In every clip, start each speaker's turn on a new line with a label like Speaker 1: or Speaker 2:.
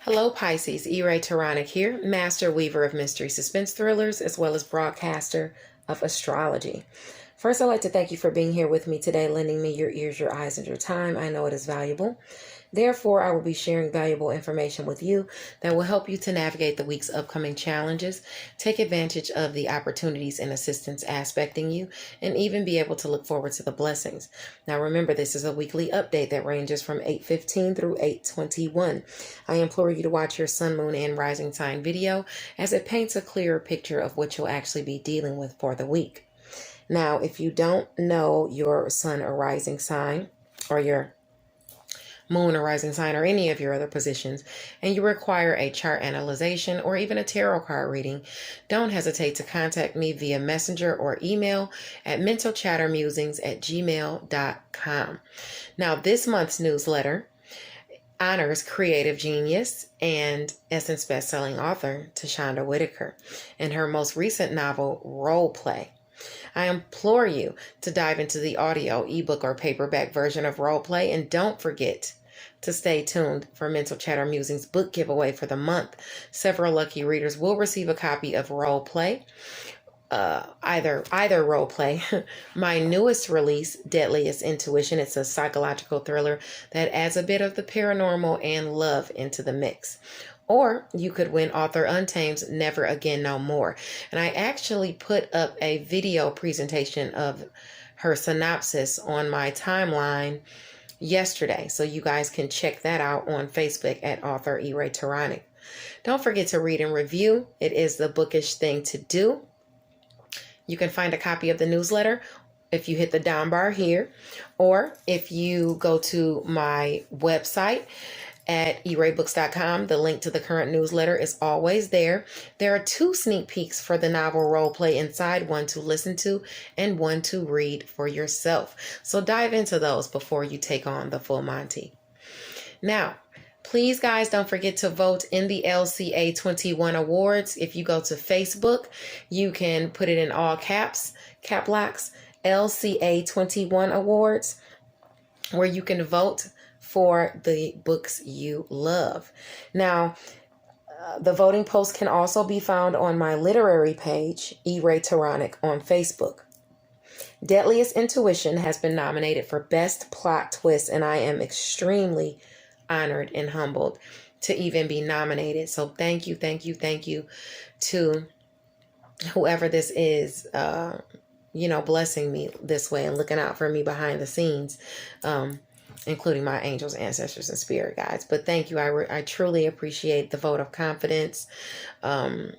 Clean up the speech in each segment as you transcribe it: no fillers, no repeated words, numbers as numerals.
Speaker 1: Hello Pisces, THEWAIT here, master weaver of mystery suspense thrillers, as well as broadcaster of astrology. First, I'd like to thank you for being here with me today, lending me your ears, your eyes, and your time. I know it is valuable. Therefore, I will be sharing valuable information with you that will help you to navigate the week's upcoming challenges, take advantage of the opportunities and assistance aspecting you, and even be able to look forward to the blessings. Now, remember, this is a weekly update that ranges from 8:15 through 8:21. I implore you to watch your sun, moon, and rising sign video as it paints a clearer picture of what you'll actually be dealing with for the week. Now, if you don't know your sun or rising sign, or your moon or rising sign, or any of your other positions, and you require a chart analyzation or even a tarot card reading, don't hesitate to contact me via messenger or email at mentalchattermusings@gmail.com. Now, this month's newsletter honors creative genius and Essence bestselling author Tashonda Whitaker in her most recent novel, Role Play. I implore you to dive into the audio, ebook, or paperback version of Role Play, and don't forget to stay tuned for Mental Chatter Musings book giveaway for the month. Several lucky readers will receive a copy of Role Play, either Role Play, my newest release, Deadliest Intuition. It's a psychological thriller that adds a bit of the paranormal and love into the mix. Or you could win author Untamed's Never Again No More. And I actually put up a video presentation of her synopsis on my timeline yesterday, so you guys can check that out on Facebook at author THEWAIT. Don't forget to read and review. It is the bookish thing to do. You can find a copy of the newsletter if you hit the down bar here, or if you go to my website at eraybooks.com. The link to the current newsletter is always there. There are 2 sneak peeks for the novel Role Play inside, one to listen to and one to read for yourself. So dive into those before you take on the full Monty. Now, please, guys, don't forget to vote in the LCA 21 awards. If you go to Facebook, you can put it in all caps, cap locks, LCA 21 awards, where you can vote for the books you love. Now, the voting post can also be found on my literary page, THEWAIT on Facebook. Deadliest Intuition has been nominated for Best Plot Twist, and I am extremely honored and humbled to even be nominated. So thank you to whoever this is, blessing me this way and looking out for me behind the scenes, including my angels, ancestors, and spirit guides. But thank you. I truly appreciate the vote of confidence from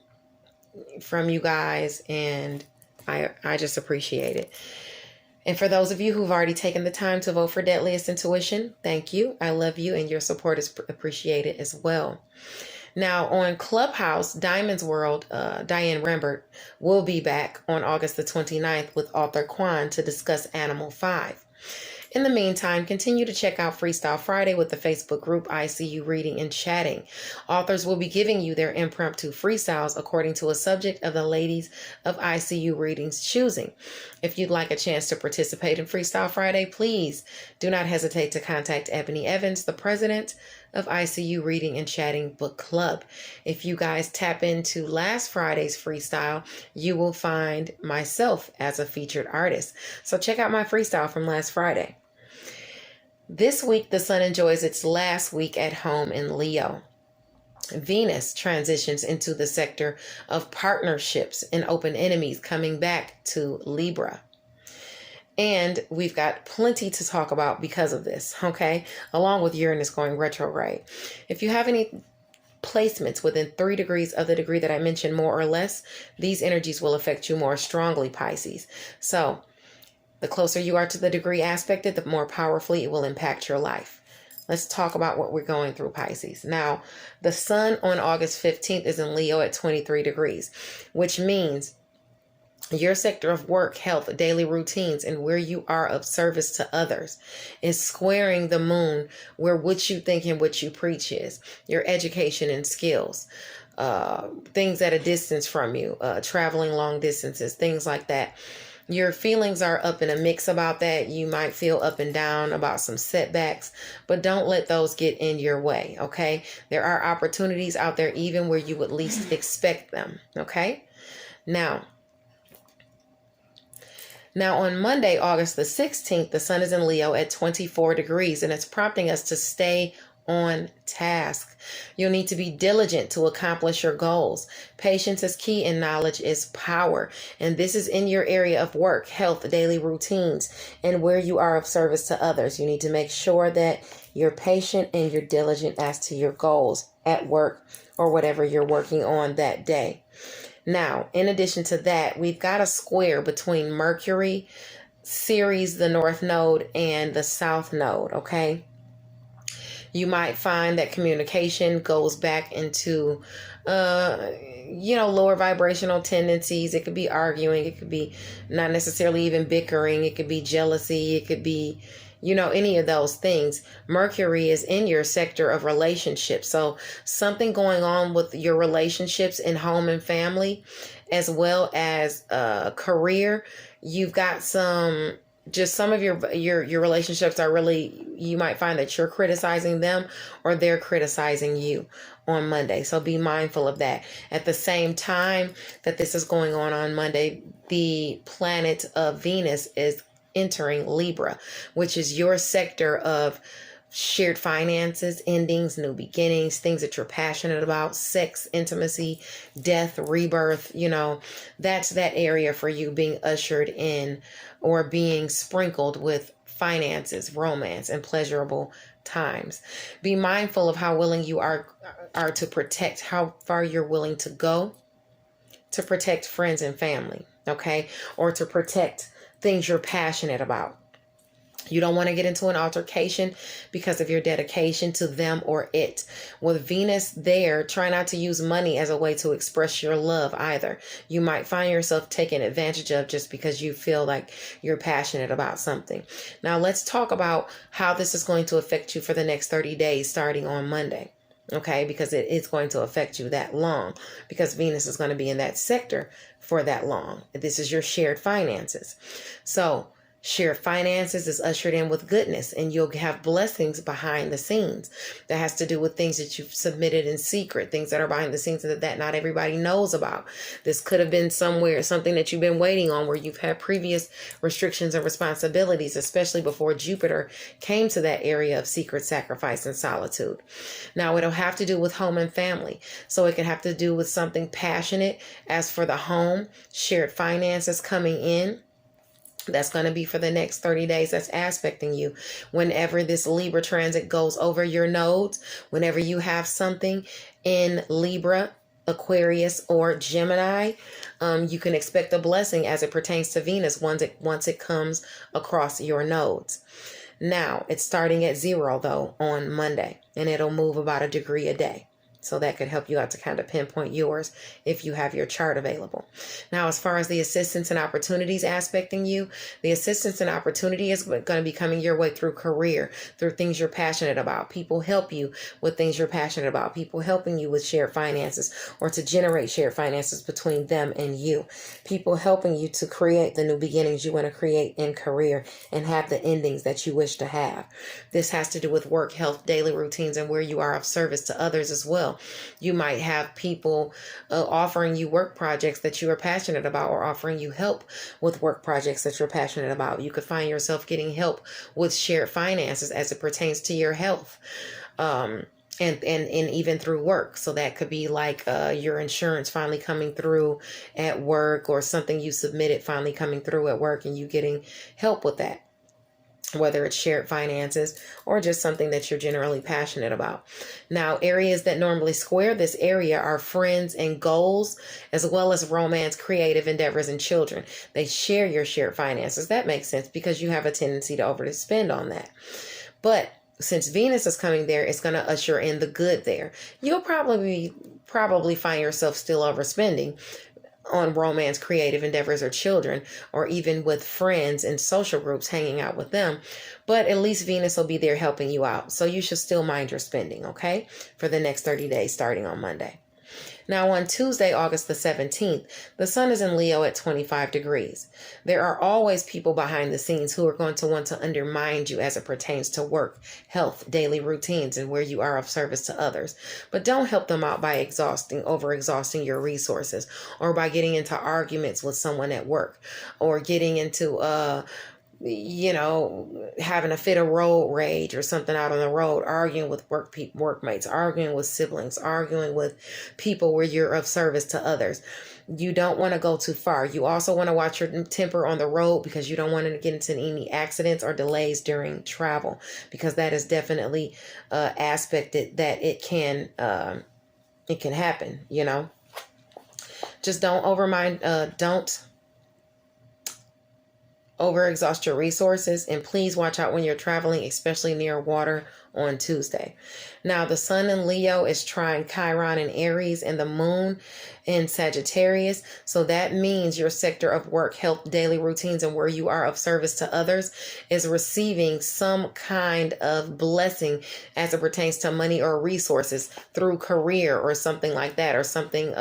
Speaker 1: you guys, and I just appreciate it. And for those of you who've already taken the time to vote for Deadliest Intuition, thank you. I love you, and your support is appreciated as well. Now, on Clubhouse, Diamond's World, Diane Rambert will be back on August the 29th with author Quan to discuss Animal 5. In the meantime, continue to check out Freestyle Friday with the Facebook group ICU Reading and Chatting. Authors will be giving you their impromptu freestyles according to a subject of the ladies of ICU Reading's choosing. If you'd like a chance to participate in Freestyle Friday, please do not hesitate to contact Ebony Evans, the president of ICU Reading and Chatting Book Club. If you guys tap into last Friday's freestyle, you will find myself as a featured artist. So check out my freestyle from last Friday. This week, the sun enjoys its last week at home in Leo. Venus transitions into the sector of partnerships and open enemies, coming back to Libra. And we've got plenty to talk about because of this, okay? Along with Uranus going retrograde. If you have any placements within 3 degrees of the degree that I mentioned, more or less, these energies will affect you more strongly, Pisces. So the closer you are to the degree aspected, the more powerfully it will impact your life. Let's talk about what we're going through, Pisces. Now, the sun on August 15th is in Leo at 23 degrees, which means your sector of work, health, daily routines, and where you are of service to others is squaring the moon where what you think and what you preach is. Your education and skills, things at a distance from you, traveling long distances, things like that. Your feelings are up in a mix about that. You might feel up and down about some setbacks, but don't let those get in your way, okay? There are opportunities out there even where you would least expect them, okay? Now on Monday, August the 16th, the sun is in Leo at 24 degrees, and it's prompting us to stay on task. You'll need to be diligent to accomplish your goals. Patience is key and knowledge is power. And this is in your area of work, health, daily routines, and where you are of service to others. You need to make sure that you're patient and you're diligent as to your goals at work or whatever you're working on that day. Now, in addition to that, we've got a square between Mercury, Ceres, the North Node, and the South Node, okay? You might find that communication goes back into, lower vibrational tendencies. It could be arguing. It could be not necessarily even bickering. It could be jealousy. It could be, any of those things. Mercury is in your sector of relationships. So something going on with your relationships in home and family, as well as career. You've got some of your relationships are really, you might find that you're criticizing them or they're criticizing you on Monday. So be mindful of that. At the same time that this is going on Monday, the planet of Venus is entering Libra, which is your sector of shared finances, endings, new beginnings, things that you're passionate about, sex, intimacy, death, rebirth. That's that area for you being ushered in or being sprinkled with finances, romance, and pleasurable times. Be mindful of how willing you are to protect, how far you're willing to go to protect friends and family, okay? Or to protect things you're passionate about. You don't want to get into an altercation because of your dedication to them or it. With Venus there, try not to use money as a way to express your love either. You might find yourself taken advantage of just because you feel like you're passionate about something. Now let's talk about how this is going to affect you for the next 30 days starting on Monday. Okay, because it is going to affect you that long because Venus is going to be in that sector for that long. This is your shared finances. So shared finances is ushered in with goodness, and you'll have blessings behind the scenes. That has to do with things that you've submitted in secret, things that are behind the scenes that not everybody knows about. This could have been something that you've been waiting on, where you've had previous restrictions and responsibilities, especially before Jupiter came to that area of secret sacrifice and solitude. Now, it'll have to do with home and family. So it can have to do with something passionate. As for the home, shared finances coming in. That's going to be for the next 30 days. That's aspecting you. Whenever this Libra transit goes over your nodes, whenever you have something in Libra, Aquarius, or Gemini, you can expect a blessing as it pertains to Venus once it comes across your nodes. Now, it's starting at 0, though, on Monday, and it'll move about a degree a day. So that could help you out to kind of pinpoint yours if you have your chart available. Now, as far as the assistance and opportunities aspecting you, the assistance and opportunity is going to be coming your way through career, through things you're passionate about. People help you with things you're passionate about. People helping you with shared finances or to generate shared finances between them and you. People helping you to create the new beginnings you want to create in career and have the endings that you wish to have. This has to do with work, health, daily routines, and where you are of service to others as well. You might have people offering you work projects that you are passionate about, or offering you help with work projects that you're passionate about. You could find yourself getting help with shared finances as it pertains to your health. And even through work. So that could be like your insurance finally coming through at work, or something you submitted finally coming through at work and you getting help with that. Whether it's shared finances or just something that you're generally passionate about. Now, areas that normally square this area are friends and goals, as well as romance, creative endeavors, and children. They share your shared finances. That makes sense because you have a tendency to overspend on that. But since Venus is coming there, it's going to usher in the good there. You'll probably find yourself still overspending on romance, creative endeavors, or children, or even with friends and social groups, hanging out with them. But at least Venus will be there helping you out. So you should still mind your spending, okay, for the next 30 days starting on Monday. Now on Tuesday, August the 17th, the sun is in Leo at 25 degrees. There are always people behind the scenes who are going to want to undermine you as it pertains to work, health, daily routines, and where you are of service to others. But don't help them out by overexhausting your resources, or by getting into arguments with someone at work, or getting into having a fit of road rage or something out on the road, arguing with workmates, arguing with siblings, arguing with people where you're of service to others. You don't want to go too far. You also want to watch your temper on the road, because you don't want to get into any accidents or delays during travel, because that is definitely aspected that it can happen. Just don't overexhaust your resources, and please watch out when you're traveling, especially near water on Tuesday. Now, the sun in Leo is trying Chiron in Aries and the moon in Sagittarius. So that means your sector of work, health, daily routines, and where you are of service to others is receiving some kind of blessing as it pertains to money or resources through career or something like that, or something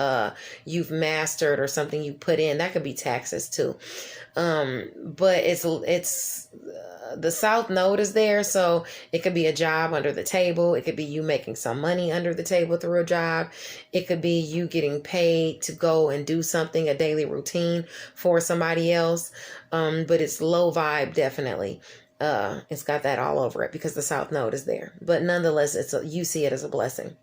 Speaker 1: you've mastered or something you put in. That could be taxes too. But it's the South Node is there, so it could be a job under the table. It could be you making some money under the table through a job. It could be you getting paid to go and do something, a daily routine for somebody else. But it's low vibe, definitely. It's got that all over it because the South Node is there. But nonetheless, you see it as a blessing.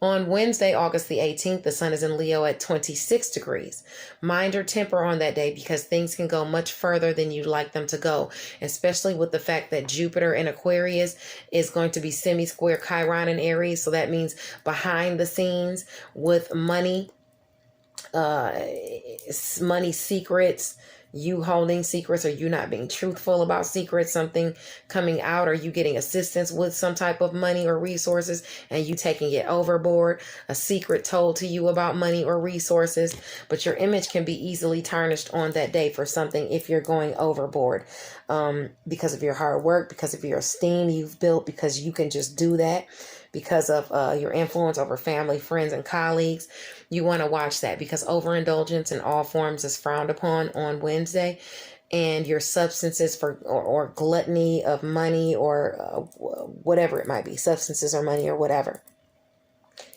Speaker 1: On Wednesday, August the 18th, the sun is in Leo at 26 degrees. Mind your temper on that day, because things can go much further than you'd like them to go, especially with the fact that Jupiter in Aquarius is going to be semi-square Chiron in Aries. So that means behind the scenes with money secrets, you holding secrets, or you not being truthful about secrets, something coming out, or you getting assistance with some type of money or resources and you taking it overboard, a secret told to you about money or resources. But your image can be easily tarnished on that day for something if you're going overboard, because of your hard work, because of your esteem you've built, because you can just do that, because of your influence over family, friends, and colleagues. You want to watch that, because overindulgence in all forms is frowned upon on Wednesday. And your substances or gluttony of money, or whatever it might be, substances or money or whatever.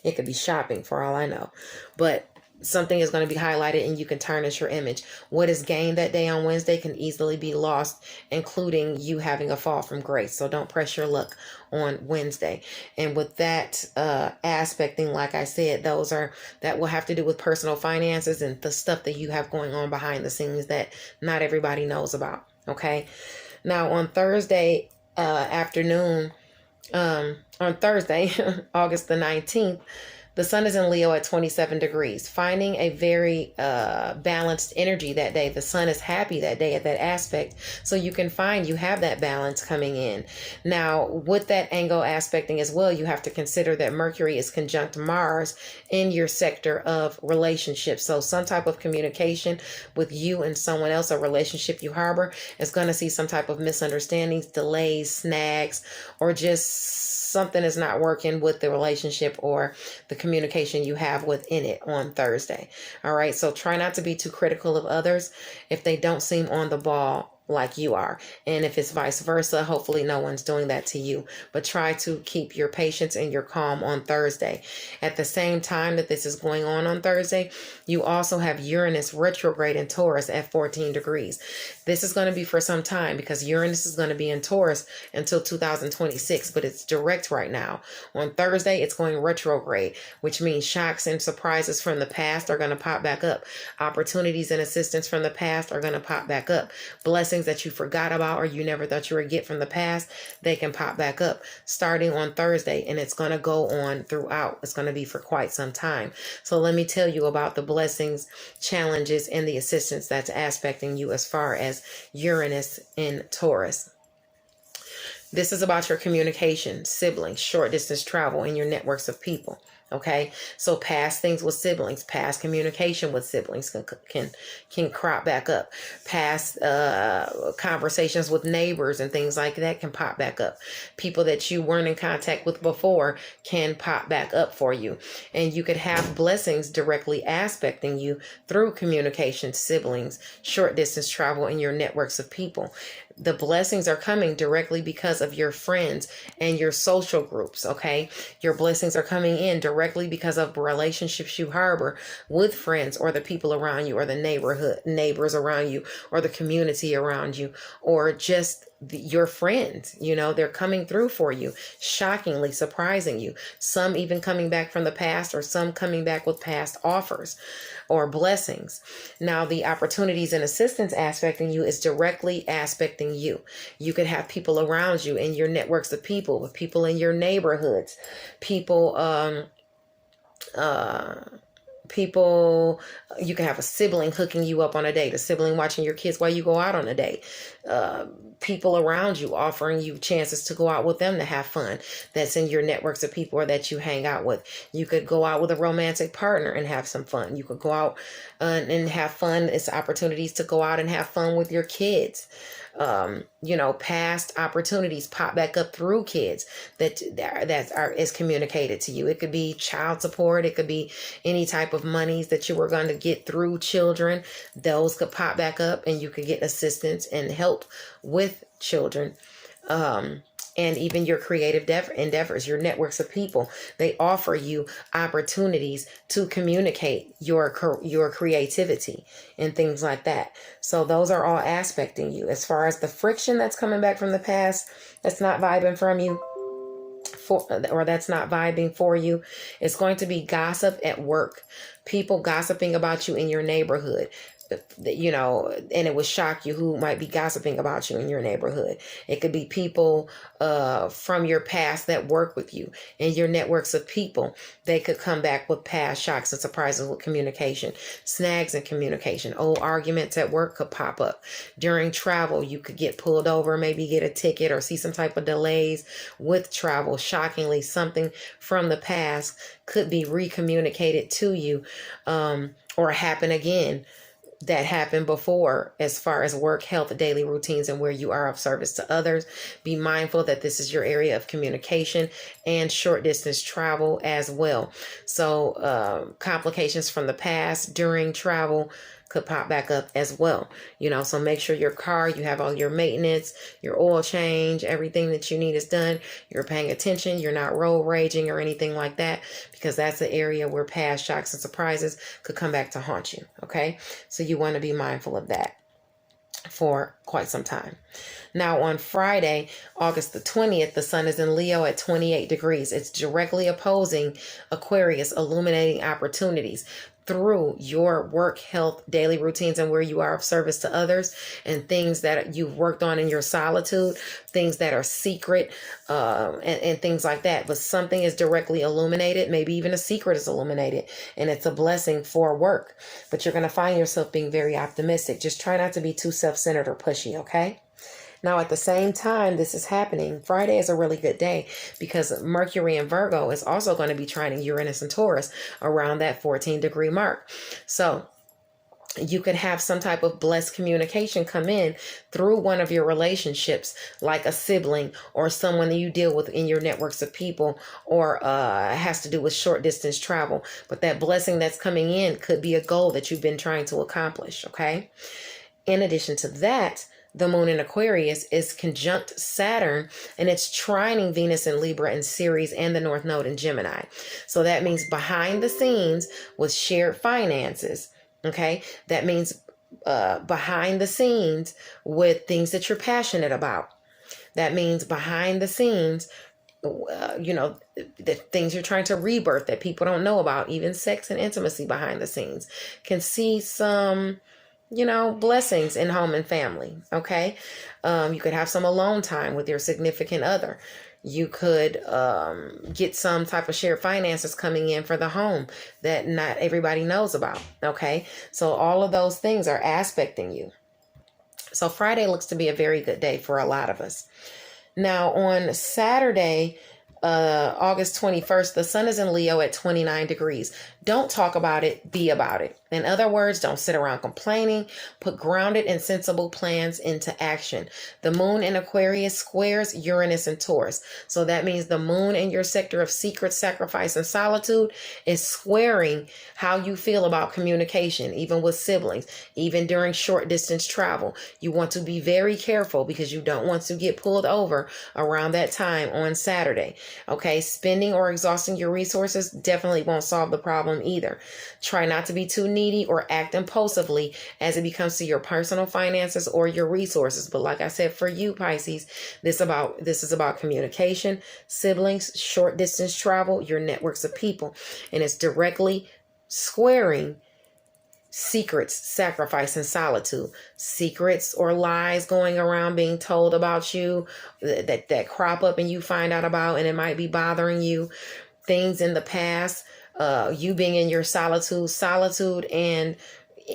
Speaker 1: It could be shopping for all I know. But something is going to be highlighted and you can tarnish your image. What is gained that day on Wednesday can easily be lost, including you having a fall from grace. So don't press your luck on Wednesday. And with that aspecting, like I said, that will have to do with personal finances and the stuff that you have going on behind the scenes that not everybody knows about. Okay. Now on Thursday afternoon, on Thursday, August the 19th, the sun is in Leo at 27 degrees, finding a very balanced energy that day. The sun is happy that day at that aspect. So you can find you have that balance coming in. Now, with that angle aspecting as well, you have to consider that Mercury is conjunct Mars in your sector of relationships. So some type of communication with you and someone else, a relationship you harbor, is going to see some type of misunderstandings, delays, snags, or just something is not working with the relationship or the communication you have within it on Thursday. All right. So try not to be too critical of others if they don't seem on the ball like you are. And if it's vice versa, hopefully no one's doing that to you. But try to keep your patience and your calm on Thursday. At the same time that this is going on Thursday, you also have Uranus retrograde in Taurus at 14 degrees. This is going to be for some time, because Uranus is going to be in Taurus until 2026, but it's direct right now. On Thursday, it's going retrograde, which means shocks and surprises from the past are going to pop back up. Opportunities and assistance from the past are going to pop back up. Blessings that you forgot about or you never thought you would get from the past, they can pop back up starting on Thursday, and it's going to go on throughout. It's going to be for quite some time. So let me tell you about the blessings, challenges, and the assistance that's aspecting you as far as Uranus in Taurus. This is about your communication, siblings, short distance travel, and your networks of people. Okay, so past things with siblings, past communication with siblings can crop back up. Past conversations with neighbors and things like that can pop back up. People that you weren't in contact with before can pop back up for you. And you could have blessings directly aspecting you through communication, siblings, short distance travel, and your networks of people. The blessings are coming directly because of your friends and your social groups, okay? Your blessings are coming in directly because of relationships you harbor with friends or the people around you or the neighbors around you or the community around you or just your friends. You know, they're coming through for you, shockingly surprising you. Some even coming back from the past, or some coming back with past offers or blessings. Now, the opportunities and assistance aspecting you is directly aspecting you. You could have people around you in your networks of people, with people in your neighborhoods, people, you can have a sibling hooking you up on a date, a sibling watching your kids while you go out on a date, people around you offering you chances to go out with them to have fun. That's in your networks of people or that you hang out with. You could go out with a romantic partner and have some fun. You could go out and have fun. It's opportunities to go out and have fun with your kids. You know, past opportunities pop back up through kids is communicated to you. It could be child support. It could be any type of monies that you were going to get through children. Those could pop back up and you could get assistance and help with children. And even your creative endeavors, your networks of people, they offer you opportunities to communicate your creativity and things like that. So those are all aspecting you. As far as the friction that's coming back from the past, that's not vibing from you, or that's not vibing for you, it's going to be gossip at work. People gossiping about you in your neighborhood. You know, and it would shock you who might be gossiping about you in your neighborhood. It could be people from your past that work with you and your networks of people. They could come back with past shocks and surprises with communication, snags in communication. Old arguments at work could pop up. During travel, you could get pulled over, maybe get a ticket or see some type of delays with travel. Shockingly, something from the past could be recommunicated to you or happen again that happened before, as far as work, health, daily routines, and where you are of service to others. Be mindful that this is your area of communication and short distance travel as well. So complications from the past during travel could pop back up as well. You know, so make sure your car, you have all your maintenance, your oil change, everything that you need is done. You're paying attention. You're not road raging or anything like that, because that's the area where past shocks and surprises could come back to haunt you. Okay. So you want to be mindful of that for quite some time. Now on Friday, August the 20th, the sun is in Leo at 28 degrees. It's directly opposing Aquarius, illuminating opportunities through your work, health, daily routines, and where you are of service to others, and things that you've worked on in your solitude, things that are secret, and things like that. But something is directly illuminated. Maybe even a secret is illuminated, and it's a blessing for work. But you're going to find yourself being very optimistic. Just try not to be too self-centered or pushy, okay? Now, at the same time this is happening, Friday is a really good day because Mercury in Virgo is also going to be trining Uranus and Taurus around that 14-degree mark. So you could have some type of blessed communication come in through one of your relationships, like a sibling or someone that you deal with in your networks of people, or has to do with short distance travel. But that blessing that's coming in could be a goal that you've been trying to accomplish, okay? In addition to that, the moon in Aquarius is conjunct Saturn, and it's trining Venus in Libra in Ceres and the North Node in Gemini. So that means behind the scenes with shared finances. Okay. That means behind the scenes with things that you're passionate about. That means behind the scenes, the things you're trying to rebirth that people don't know about, even sex and intimacy behind the scenes. Can see some blessings in home and family. Okay. You could have some alone time with your significant other. You could get some type of shared finances coming in for the home that not everybody knows about. Okay. So all of those things are aspecting you. So Friday looks to be a very good day for a lot of us. Now on Saturday, August 21st, the sun is in Leo at 29 degrees. Don't talk about it, be about it. In other words, don't sit around complaining. Put grounded and sensible plans into action. The moon in Aquarius squares Uranus and Taurus. So that means the moon in your sector of secret, sacrifice, and solitude is squaring how you feel about communication, even with siblings, even during short distance travel. You want to be very careful because you don't want to get pulled over around that time on Saturday. Okay, spending or exhausting your resources definitely won't solve the problem either. Try not to be too needy or act impulsively as it becomes to your personal finances or your resources. But like I said, for you, Pisces, this is about communication, siblings, short distance travel, your networks of people, and it's directly squaring secrets, sacrifice, and solitude. Secrets or lies going around being told about you that crop up and you find out about, and it might be bothering you. Things in the past, you being in your solitude and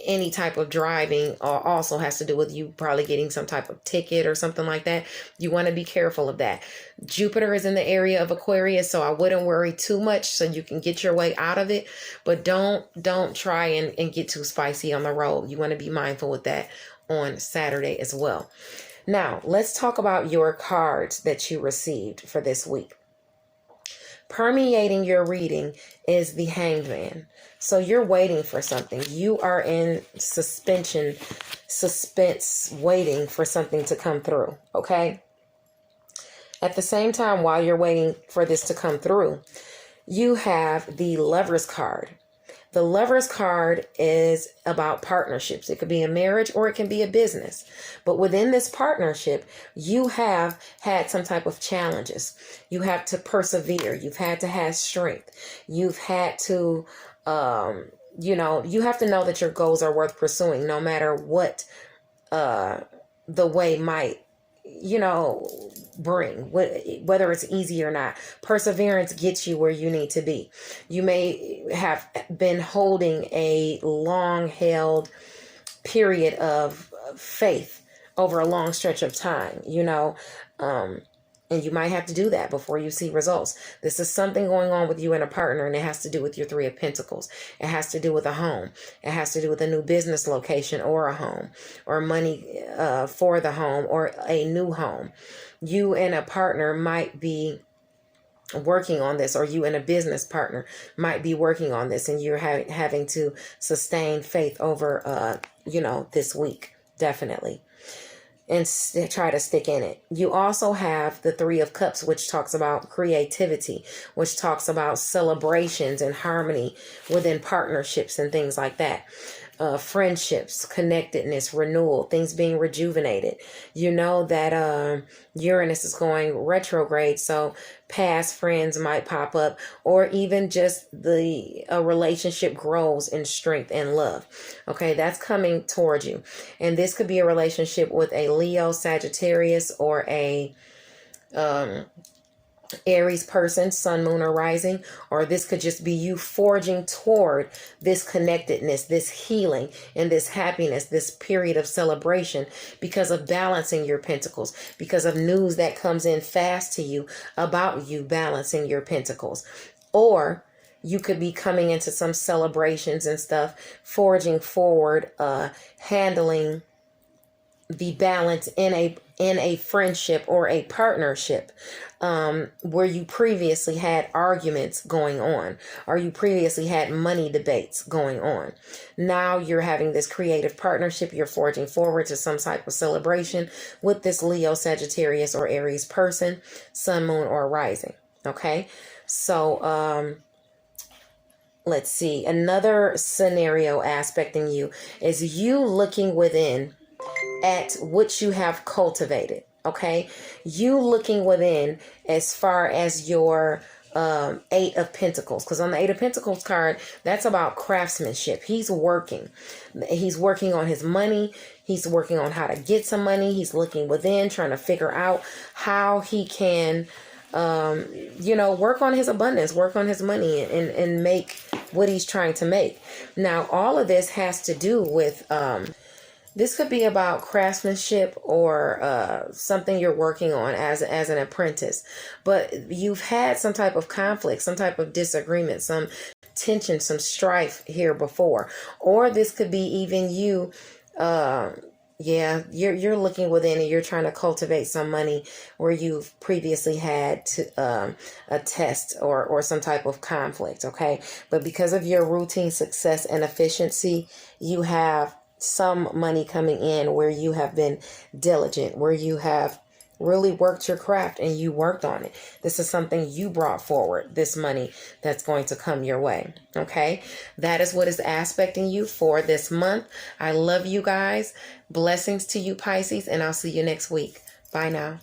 Speaker 1: any type of driving also has to do with you probably getting some type of ticket or something like that. You want to be careful of that. Jupiter is in the area of Aquarius, so I wouldn't worry too much, so you can get your way out of it. But don't try and get too spicy on the road. You want to be mindful with that on Saturday as well. Now, let's talk about your cards that you received for this week. Permeating your reading is the Hanged Man. So you're waiting for something. You are in suspense, waiting for something to come through, okay? At the same time, while you're waiting for this to come through, you have the Lover's card. The Lover's card is about partnerships. It could be a marriage or it can be a business. But within this partnership, you have had some type of challenges. You have to persevere. You've had to have strength. You've had to, you have to know that your goals are worth pursuing no matter what the way might bring, whether it's easy or not. Perseverance gets you where you need to be. You may have been holding a long held period of faith over a long stretch of time, and you might have to do that before you see results. This is something going on with you and a partner, and it has to do with your Three of Pentacles. It has to do with a home. It has to do with a new business location or a home, or money for the home or a new home. You and a partner might be working on this, or you and a business partner might be working on this, and you're having to sustain faith over, this week, definitely. And try to stick in it. You also have the Three of Cups, which talks about creativity, which talks about celebrations and harmony within partnerships and things like that. Friendships, connectedness, renewal, things being rejuvenated. You know that Uranus is going retrograde, so past friends might pop up, or even just a relationship grows in strength and love. Okay, that's coming towards you. And this could be a relationship with a Leo, Sagittarius, or a Aries person, sun, moon, or rising, or this could just be you forging toward this connectedness, this healing, and this happiness, this period of celebration because of balancing your pentacles, because of news that comes in fast to you about you balancing your pentacles. Or you could be coming into some celebrations and stuff, forging forward, handling the balance in a friendship or a partnership where you previously had arguments going on, or you previously had money debates going on. Now you're having this creative partnership. You're forging forward to some type of celebration with this Leo, Sagittarius, or Aries person, sun, moon, or rising. Okay, so let's see. Another scenario aspecting you is you looking within at what you have cultivated. Okay, you looking within as far as your Eight of Pentacles, because on the Eight of Pentacles card, that's about craftsmanship. He's working on his money. He's working on how to get some money. He's looking within, trying to figure out how he can work on his abundance, work on his money, and make what he's trying to make. Now all of this has to do with This could be about craftsmanship or something you're working on as an apprentice. But you've had some type of conflict, some type of disagreement, some tension, some strife here before. Or this could be even you, you're looking within and you're trying to cultivate some money where you've previously had to, a test or some type of conflict, okay? But because of your routine success and efficiency, you have some money coming in where you have been diligent, where you have really worked your craft and you worked on it. This is something you brought forward, this money that's going to come your way. Okay. That is what is aspecting you for this month. I love you guys. Blessings to you, Pisces, and I'll see you next week. Bye now.